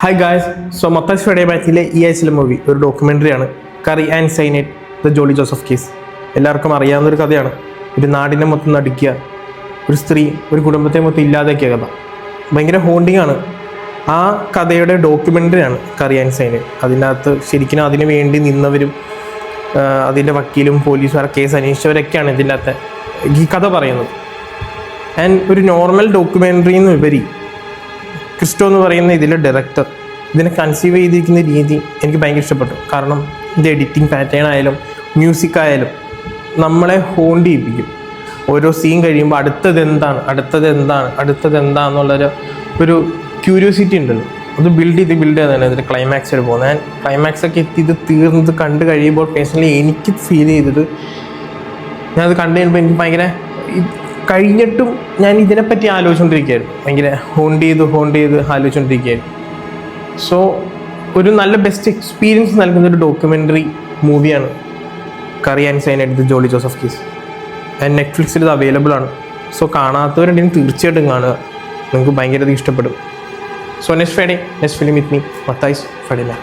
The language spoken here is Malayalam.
ഹായ് ഗായ്സ്, സോ മത്തായിസ് ഫ്രൈഡേ ബാച്ചിലെ ഈ ആഴ്ചയിലെ മൂവി ഒരു ഡോക്യുമെൻ്ററിയാണ്. Curry and cyanide the Jolly Joseph case. എല്ലാവർക്കും അറിയാവുന്നൊരു കഥയാണ്. ഒരു നാടിനെ മൊത്തം നടുക്കിയ ഒരു സ്ത്രീ ഒരു കുടുംബത്തെ മൊത്തം ഇല്ലാതാക്കിയ കഥ. ഭയങ്കര ഹോണ്ടിങ് ആണ്. ആ കഥയുടെ ഡോക്യുമെൻ്ററിയാണ് കറി ആൻഡ് സൈനൈഡ്. അതിനകത്ത് ശരിക്കും അതിന് വേണ്ടി നിന്നവരും അതിൻ്റെ വക്കീലും പോലീസുകാർ കേസ് അന്വേഷിച്ചവരൊക്കെയാണ് ഇതിനകത്ത് ഈ കഥ പറയുന്നത്. ആൻഡ് ഒരു നോർമൽ ഡോക്യുമെൻ്ററിന്ന് ഉപരി ക്രിസ്റ്റോ എന്ന് പറയുന്ന ഇതിലെ ഡയറക്ടർ ഇതിനെ കൺസീവ് ചെയ്തിരിക്കുന്ന രീതി എനിക്ക് ഭയങ്കര ഇഷ്ടപ്പെട്ടു. കാരണം ഇതിൻ്റെ എഡിറ്റിംഗ് പാറ്റേൺ ആയാലും മ്യൂസിക് ആയാലും നമ്മളെ ഹോണ്ട് ചെയ്യിപ്പിക്കും. ഓരോ സീൻ കഴിയുമ്പോൾ അടുത്തത് എന്താണെന്നുള്ളൊരു ക്യൂരിയോസിറ്റി ഉണ്ടല്ലോ, അത് ബിൽഡ് ചെയ്താണ് ഇതിൻ്റെ ക്ലൈമാക്സ് വരെ പോകുന്നത്. ഞാൻ ക്ലൈമാക്സ് ഒക്കെ എത്തി ഇത് തീർന്നത് കണ്ട് കഴിയുമ്പോൾ പേഴ്സണലി എനിക്ക് ഫീൽ ചെയ്തത്, ഞാനത് കണ്ടു കഴിയുമ്പോൾ എനിക്ക് ഭയങ്കര കഴിഞ്ഞിട്ടും ഞാൻ ഇതിനെപ്പറ്റി ആലോചിച്ചുകൊണ്ടിരിക്കുകയായിരുന്നു. ഭയങ്കര ഹോണ്ട് ചെയ്ത് ആലോചിച്ചുകൊണ്ടിരിക്കുകയായിരുന്നു. സോ ഒരു നല്ല ബെസ്റ്റ് എക്സ്പീരിയൻസ് നൽകുന്ന ഒരു ഡോക്യുമെൻ്ററി മൂവിയാണ് curry and cyanide the Jolly Joseph case. നെറ്റ്ഫ്ലിക്സിൽ ഇത് അവൈലബിൾ ആണ്. സോ കാണാത്തവരുണ്ടെങ്കിൽ തീർച്ചയായിട്ടും കാണുക, നിങ്ങൾക്ക് ഭയങ്കര ഇഷ്ടപ്പെടും. So next film with me മത്തായിസ് ഫ്രൈഡേ.